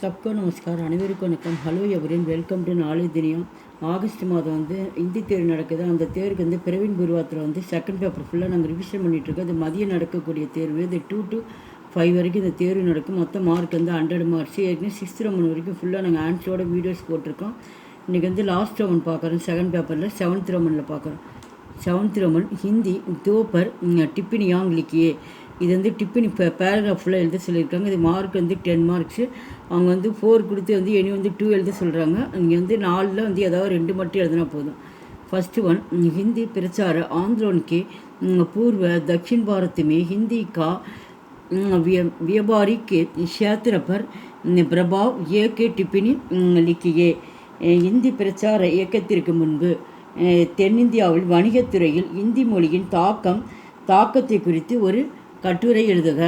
सबको नमस्कार அனைவருக்கும் வணக்கம். ஹலோ எவரின் வெல்கம் டு நாளை தினியம். ஆகஸ்ட் மாதம் வந்து ஹிந்தி தேர்வு நடக்குது. அந்த தேர்வுக்கு வந்து பிரவீன் பூர்வாத்தில் வந்து செகண்ட் பேப்பர் ஃபுல்லாக நாங்கள் ரிவிஷன் பண்ணிகிட்ருக்கோம். அது மதியம் நடக்கக்கூடிய தேர்வு. இது 2 to 5 வரைக்கும் இந்த தேர்வு நடக்கும். மொத்தம் மார்க் வந்து 100 மார்க்ஸ். ஏற்கனவே 6th ரவுண்ட் வரைக்கும் ஃபுல்லாக நாங்கள் ஆன்சரோட வீடியோஸ் போட்டிருக்கோம். இன்றைக்கி வந்து லாஸ்ட் ரவுண்ட் பார்க்குறோம். செகண்ட் பேப்பரில் 7th ரவுண்டில் பார்க்குறோம். 7th ரவுண்ட் ஹிந்தி தோப்பர் டிப்பினி யாங் லிக்கியே. இது வந்து டிப்பினி பேராகிராஃப் ஃபுல்லாக எழுத சொல்லியிருக்காங்க. இது மார்க் வந்து 10 மார்க்ஸு. அவங்க வந்து 4 கொடுத்து வந்து இனி வந்து 2 எழுத சொல்கிறாங்க. இங்கே வந்து 4ல் வந்து ஏதாவது 2 மட்டும் எழுதினா போதும். फर्स्ट वन हिंदी प्रचार आंदोलन के पूर्व दक्षिण भारत में हिंदी का व्यापारिक क्षेत्र पर प्रभाव एक टिप्पणी लिखिए. हिंदी प्रचार இயக்கத்திற்கு முன்பு தென்னிந்தியாவில் வணிகத்துறையில் இந்தி மொழியின் தாக்கத்தை குறித்து ஒரு கட்டுரை எழுதுக.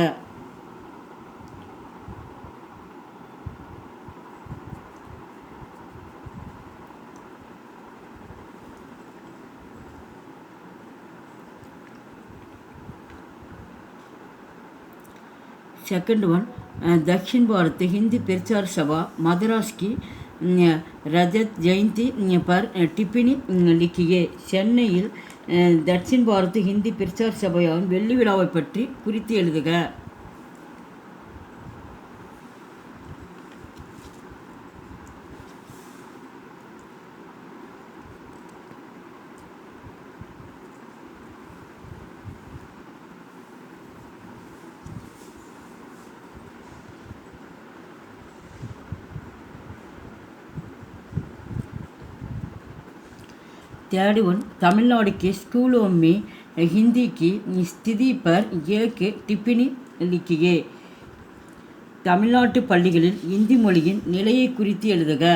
सेकंड वन दक्षिण भारत हिंदी प्रचार सभा मद्रास की रजत जयंती पर टिप्पणी लिखिए. சென்னையில் दक्षिण भारत हिंदी प्रचार சபையாவின் வெள்ளி விழாவை பற்றி குறித்து எழுதுக. थर्ड वन तमिलनाडु के स्कूलों में हिंदी की स्थिति पर एक टिप्पणी लिखिए. தமிழ்நாட்டு பள்ளிகளில் இந்தி மொழியின் நிலையை குறித்து எழுதுக.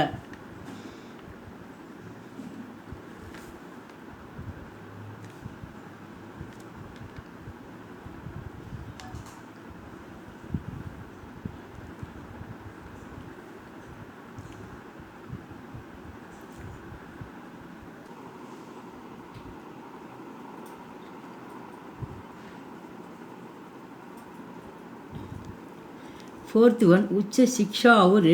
फोर्थ वन उच्च शिक्षा और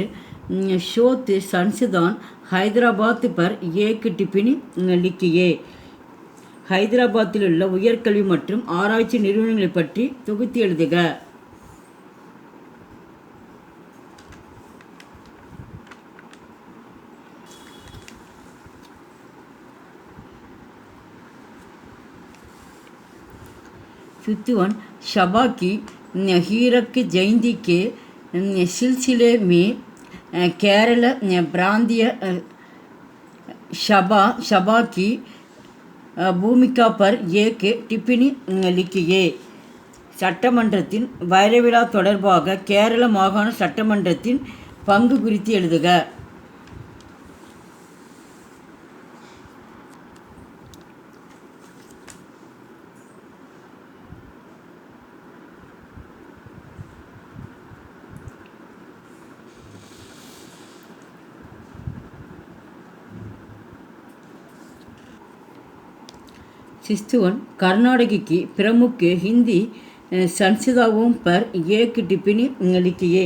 शोध संस्थान हैदराबाद पर एक टिप्पणी लिखिए. ஹைதராபாத்தில் உள்ள உயர்கல்வி மற்றும் ஆராய்ச்சி நிறுவனங்களை பற்றி தொகுத்து எழுதுக. फिफ्थ वन सभा की हीरक जयंती के सिलसिले में केरल प्रांतीय सभा की भूमिका पर एक टिप्पणी लिखिए. சட்டமன்றத்தின் வைரவிழா தொடர்பாக கேரள மாகாண சட்டமன்றத்தின் பங்கு குறித்து எழுதுக. सिक्स्थ वन कर्नाटक की प्रमुख हिंदी संस्थाओं पर एक टिप्पणी लिखिए.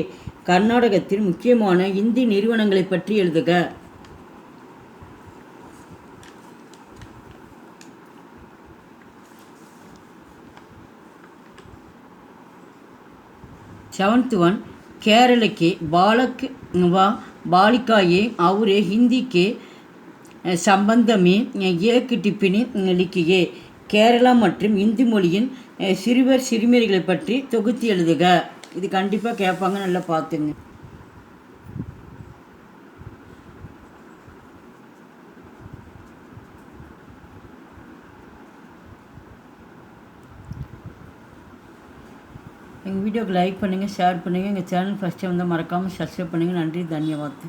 கர்நாடகத்தின் முக்கியமான இந்தி நிறுவனங்களை பற்றி எழுதுக. सेवंथ वन केरल के बालक व बालिकाएं और हिंदी के संबंध में एक टिप्पणी लिखिए. கேரளா மற்றும் இந்தி மொழியின் சிறுவர் சிறுமியர்களை பற்றி தொகுத்து எழுதுக. இது கண்டிப்பாக கேட்பாங்க, நல்லா பார்த்துங்க. எங்கள் வீடியோக்கு லைக் பண்ணுங்கள், ஷேர் பண்ணுங்கள். எங்கள் சேனல் ஃபஸ்ட் டைம் வந்தால் மறக்காமல் சப்ஸ்கிரைப் பண்ணுங்கள். நன்றி, தன்யவாத்.